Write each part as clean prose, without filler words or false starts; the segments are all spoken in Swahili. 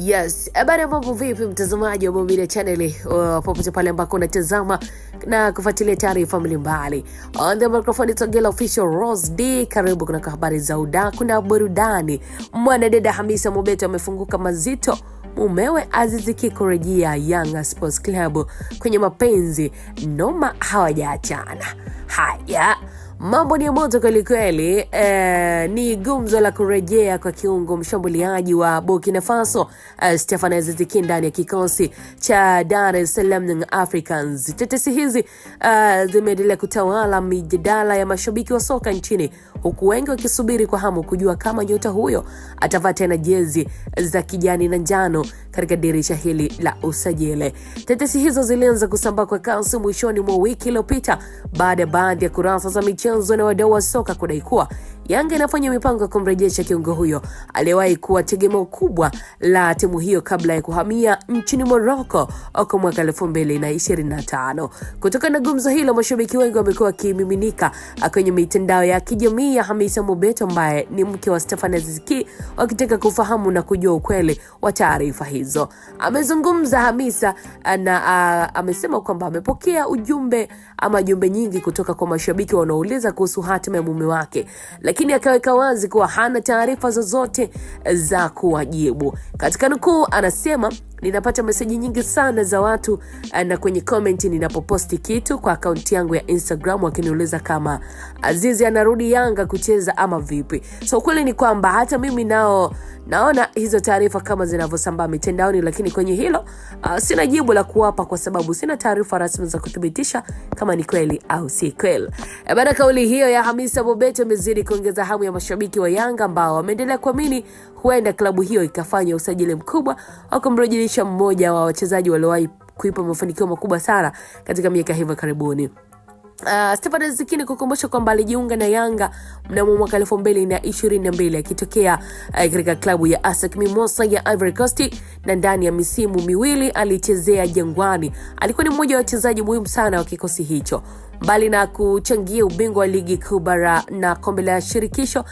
Yes, habari mambo vipi mtazamaji wa Bombile Channel, popote pale ambako unatazama na kufuatilia taarifa mbalimbali. On the microphone Togela official Rose D, karibu kuna habari za udaku na burudani. Mwanadada Hamisa Mobeto amefunguka mazito, mumewe Azizi Ki kurejea Yanga Sports Club kwenye mapenzi noma hawajaachana. Haya, mambo ni moto kweli kweli. Ni gumzo la kurejea kwa kiungo mshambuliaji wa Burkina Faso Stephane Azizi Ki ndani ya kikosi cha Dar es Salaam Young Africans. Tetesi hizi zimeendelea kutawala mijadala ya mashabiki wa soka nchini, huku wengi wakisubiri kwa hamu kujua kama nyota huyo atavaa tena jezi za kijani na njano katika dirisha hili la usajili. Tetesi hizo zilianza kusambaa kwa kasi mwishoni mwa wiki iliyopita baada ya baadhi ya kurasa za michezo na wadau wa soka kudai kuwa Yanga inafanya mipango ya kumrejesha kiungo huyo aliyewahi kuwa tegemeo kubwa la timu hiyo kabla ya kuhamia nchini Morocco kwa mwaka 2025. Kutokana na gumzo hilo, mashabiki wengi wamekuwa wakimiminika kwenye mitandao ya kijamii ya Hamisa Mobeto ambaye ni mke wa Stephane Azizi Ki, wakitaka kufahamu na kujua ukweli wa taarifa hizo. Amezungumza Hamisa na amesema kwamba amepokea ujumbe nyingi kutoka kwa mashabiki wanaouliza kuhusu hatima ya mume wake, lakini akaweka wazi kuwa hana taarifa zozote za kuwajibu. Katika nukuu anasema, ninapata meseji nyingi sana za watu na kwenye comment ninapoposti kitu kwa akaunti yangu ya Instagram wakiniuliza kama Azizi anarudi Yanga kucheza ama vipi. So kweli ni kwamba hata mimi naona hizo taarifa kama zinavyosambaa mitandaoni, lakini kwenye hilo sina jibu la kuwapa kwa sababu sina taarifa rasmi za kuthibitisha kama ni kweli au si kweli. Baada kauli hiyo ya Hamisa Mobeto imezidi kuongeza hamu ya mashabiki wa Yanga ambao wameendelea kuamini huenda klabu hiyo ikafanya usajili mkubwa au kumrejesha mmoja wa wachezaji waliowahi kuipa mafanikio makubwa sana katika miaka hivi karibuni. Stephane Azizi Ki kukumbusha kwamba alijiunga na Yanga mnamo mwaka 2022 akitokea katika klabu ya ASEC Mimosa ya Ivory Coast, na ndani ya misimu miwili alichezea Jangwani. Alikuwa ni mmoja wa wachezaji muhimu sana wa kikosi hicho. Mbali na kuchangia ubingwa wa ligi kuu bara na kombe la shirikisho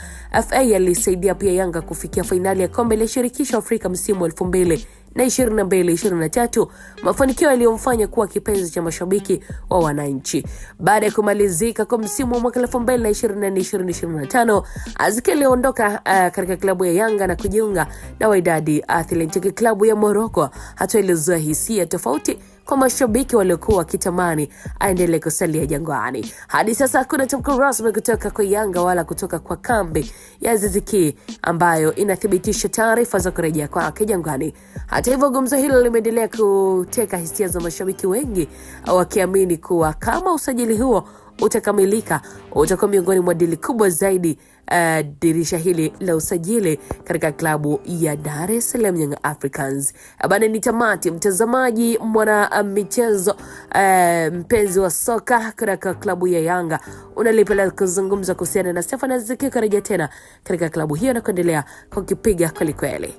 FA, alisaidia pia Yanga kufikia fainali ya kombe la shirikisho Afrika msimu 2022-2023, mafanikio yaliyomfanya kuwa kipenzi cha mashabiki wa wananchi. Baada ya kumalizika kwa msimu wa mwaka 2024-2025, Azizi Ki aliondoka katika klabu ya Yanga na kujiunga na Wydad Athletic klabu ya Morocco, hatua iliyozua hisia tofauti kwa mashabiki waliokuwa wakitamani aendelee kusalia Jangwani. Hadi sasa hakuna tamko rasmi kutoka kwa Yanga wala kutoka kwa kambi ya Azizi Ki ambayo inathibitisha taarifa za kurejea kwake Jangwani. Hata hivyo, gumzo hilo limeendelea kuteka hisia za mashabiki wengi, wakiamini kuwa kama usajili huo utakamilika utakuwa miongoni mwa dili kubwa zaidi dirisha hili la usajili katika klabu ya Dar es Salaam Young Africans. Bana, ni tamati mtazamaji, mwana michezo, mpenzi wa soka katika klabu ya Yanga, unalipenda kuzungumza kuhusiana na Stephane Azizi Ki kurejea tena katika klabu hiyo na kuendelea kukipiga kweli kweli.